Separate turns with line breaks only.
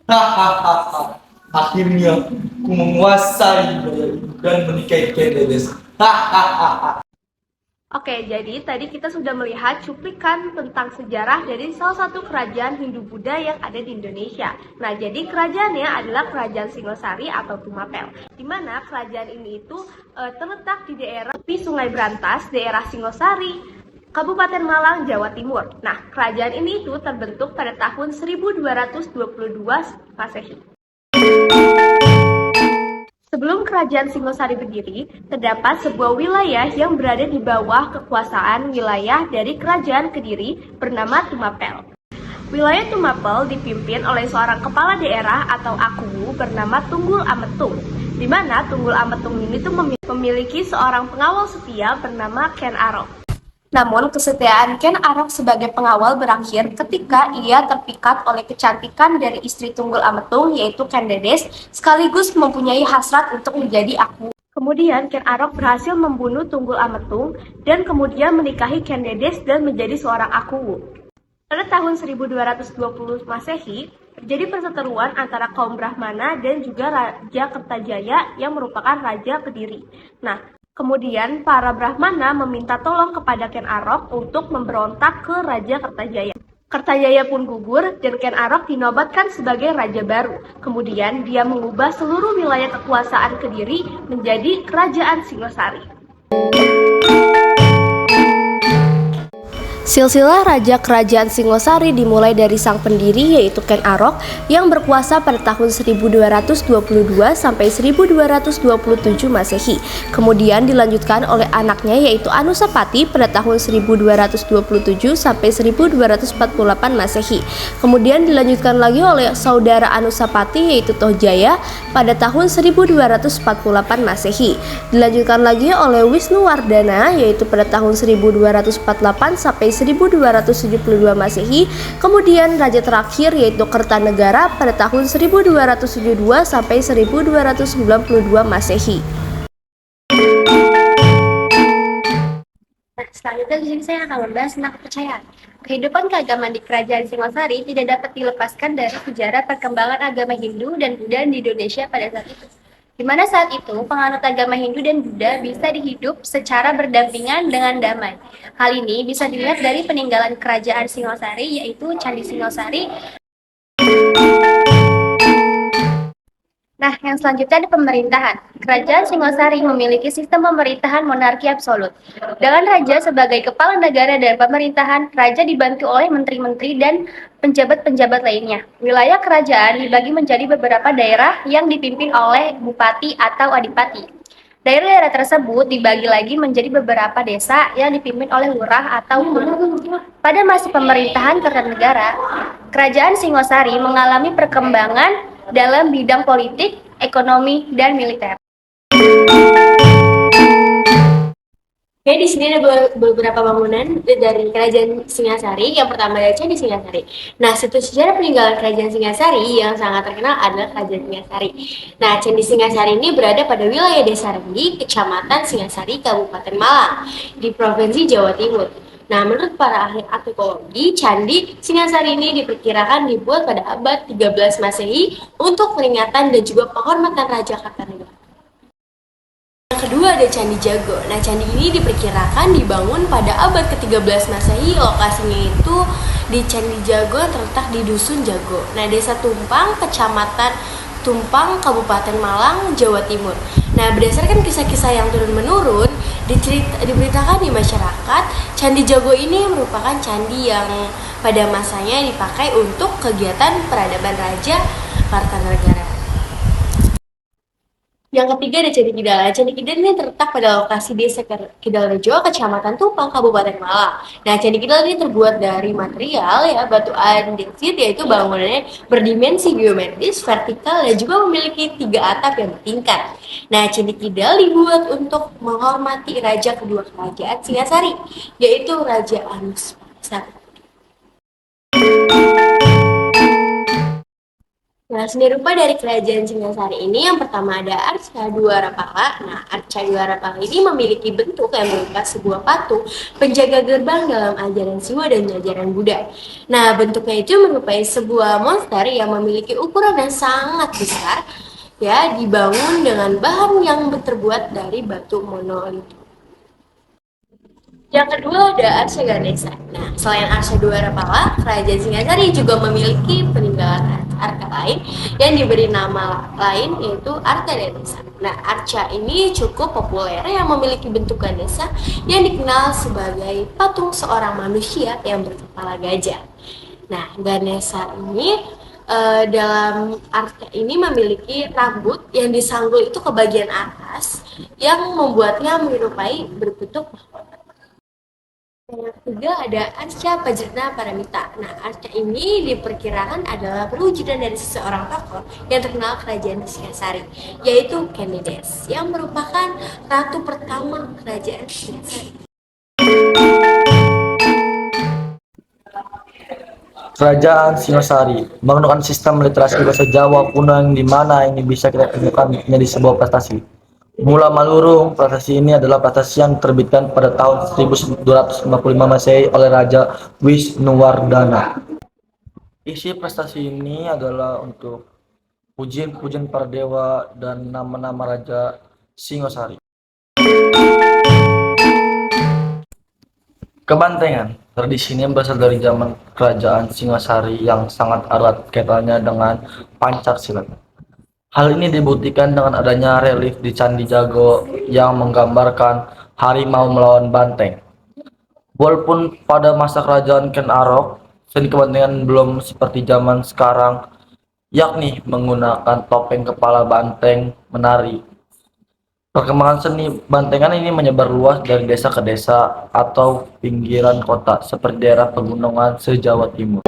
Hahaha. Akhirnya ku menguasai gaya dan menikahi Kendedes. Hahaha.
Oke, jadi tadi kita sudah melihat cuplikan tentang sejarah dari salah satu kerajaan Hindu-Buddha yang ada di Indonesia. Nah, jadi kerajaannya adalah Kerajaan Singosari atau Tumapel, di mana kerajaan ini itu terletak di daerah tepi Sungai Brantas, daerah Singosari, Kabupaten Malang, Jawa Timur. Nah, kerajaan ini itu terbentuk pada tahun 1222 Masehi. Sebelum Kerajaan Singosari berdiri, terdapat sebuah wilayah yang berada di bawah kekuasaan wilayah dari Kerajaan Kediri bernama Tumapel. Wilayah Tumapel dipimpin oleh seorang kepala daerah atau akuwu bernama Tunggul Ametung, di mana Tunggul Ametung ini tuh memiliki seorang pengawal setia bernama Ken Arok. Namun, kesetiaan Ken Arok sebagai pengawal berakhir ketika ia terpikat oleh kecantikan dari istri Tunggul Ametung, yaitu Ken Dedes, sekaligus mempunyai hasrat untuk menjadi aku. Kemudian, Ken Arok berhasil membunuh Tunggul Ametung dan kemudian menikahi Ken Dedes dan menjadi seorang aku. Pada tahun 1220 Masehi, terjadi perseteruan antara kaum Brahmana dan juga Raja Kertajaya yang merupakan Raja Kediri. Nah, kemudian para Brahmana meminta tolong kepada Ken Arok untuk memberontak ke Raja Kertajaya. Kertajaya pun gugur dan Ken Arok dinobatkan sebagai raja baru. Kemudian dia mengubah seluruh wilayah kekuasaan Kediri menjadi Kerajaan Singosari. Silsilah Raja Kerajaan Singosari dimulai dari sang pendiri yaitu Ken Arok yang berkuasa pada tahun 1222 sampai 1227 Masehi. Kemudian dilanjutkan oleh anaknya yaitu Anusapati pada tahun 1227 sampai 1248 Masehi. Kemudian dilanjutkan lagi oleh saudara Anusapati yaitu Tohjaya pada tahun 1248 Masehi. Dilanjutkan lagi oleh Wisnuwardana yaitu pada tahun 1248 sampai 1272 Masehi. Kemudian raja terakhir yaitu Kertanegara pada tahun 1272 sampai 1292 Masehi. Nah, selanjutnya di sini saya akan membahas tentang kepercayaan. Kehidupan keagamaan di Kerajaan Singosari tidak dapat dilepaskan dari sejarah perkembangan agama Hindu dan Buddha di Indonesia pada saat itu. Di mana saat itu penganut agama Hindu dan Buddha bisa dihidup secara berdampingan dengan damai. Hal ini bisa dilihat dari peninggalan Kerajaan Singosari yaitu Candi Singosari. Nah, yang selanjutnya ada pemerintahan. Kerajaan Singosari memiliki sistem pemerintahan monarki absolut. Dengan raja sebagai kepala negara dan pemerintahan, raja dibantu oleh menteri-menteri dan penjabat-penjabat lainnya. Wilayah kerajaan dibagi menjadi beberapa daerah yang dipimpin oleh bupati atau adipati. Daerah-daerah tersebut dibagi lagi menjadi beberapa desa yang dipimpin oleh lurah atau hulu. Pada masa pemerintahan Kertanegara, Kerajaan Singosari mengalami perkembangan dalam bidang politik, ekonomi, dan militer. Oke, di sini ada beberapa bangunan dari Kerajaan Singasari. Yang pertama adalah Candi Singasari. Nah, situs sejarah peninggalan Kerajaan Singasari yang sangat terkenal adalah Kerajaan Singasari. Nah, Candi Singasari ini berada pada wilayah Desa Rendi, Kecamatan Singasari, Kabupaten Malang, di Provinsi Jawa Timur. Nah, menurut para ahli arkeologi, Candi Singasari ini diperkirakan dibuat pada abad 13 Masehi untuk peringatan dan juga penghormatan Raja Kartanegara. Yang kedua ada Candi Jago. Nah, candi ini diperkirakan dibangun pada abad ke-13 Masehi. Lokasinya itu di Candi Jago terletak di Dusun Jago. Nah, Desa Tumpang, Kecamatan Tumpang, Kabupaten Malang, Jawa Timur. Nah, berdasarkan kisah-kisah yang turun-menurun, diberitakan di masyarakat, Candi Jago ini merupakan candi yang pada masanya dipakai untuk kegiatan peradaban Raja Kartanegara. Yang ketiga ada Candi Kidal. Candi Kidal ini terletak pada lokasi Desa Kidalrejo, Kecamatan Tumpang, Kabupaten Malang. Nah, Candi Kidal ini terbuat dari material batu andesit, yaitu bangunannya berdimensi geometris, vertikal, dan juga memiliki 3 atap yang bertingkat. Nah, Candi Kidal dibuat untuk menghormati raja kedua kerajaan Singasari, yaitu Raja Anusapati.
Nah, seni rupa dari Kerajaan Singasari ini yang pertama ada Arca Dua Rapala. Nah, Arca Dua Rapala ini memiliki bentuk yang berupa sebuah patung penjaga gerbang dalam ajaran Siwa dan ajaran Buddha. Nah, bentuknya itu menyerupai sebuah monster yang memiliki ukuran yang sangat besar, ya, dibangun dengan bahan yang terbuat dari batu monolit. Yang kedua ada Arca Ganesha. Nah, selain Arca Dua Rapala, Kerajaan Singasari juga memiliki peninggalan arca lain yang diberi nama lain yaitu Arca Ganesha. Nah, arca ini cukup populer yang memiliki bentuk Ganesha yang dikenal sebagai patung seorang manusia yang berkepala gajah. Nah, Ganesha ini dalam arca ini memiliki rambut yang disanggul itu ke bagian atas yang membuatnya menyerupai berbentuk. Yang ketiga ada Arca Pajerna Paramita. Nah, arca ini diperkirakan adalah perwujudan dari seseorang tokoh yang terkenal Kerajaan Singasari, yaitu Kenides, yang merupakan ratu pertama Kerajaan Singasari.
Kerajaan Singasari menggunakan sistem literasi bahasa Jawa kuno yang dimana ini bisa kita temukan menjadi sebuah prestasi. Mula Malurung, prestasi ini adalah prestasi yang diterbitkan pada tahun 1255 Masehi oleh Raja Wisnuwardana. Isi prestasi ini adalah untuk pujian-pujian para dewa dan nama-nama Raja Singasari. Kebantengan, tradisi ini berasal dari zaman Kerajaan Singasari yang sangat erat kaitannya dengan Pancak-silat. Hal ini dibuktikan dengan adanya relief di Candi Jago yang menggambarkan harimau melawan banteng. Walaupun pada masa kerajaan Ken Arok, seni kebantengan belum seperti zaman sekarang, yakni menggunakan topeng kepala banteng menari. Perkembangan seni bantengan ini menyebar luas dari desa ke desa atau pinggiran kota seperti daerah pegunungan se-Jawa Timur.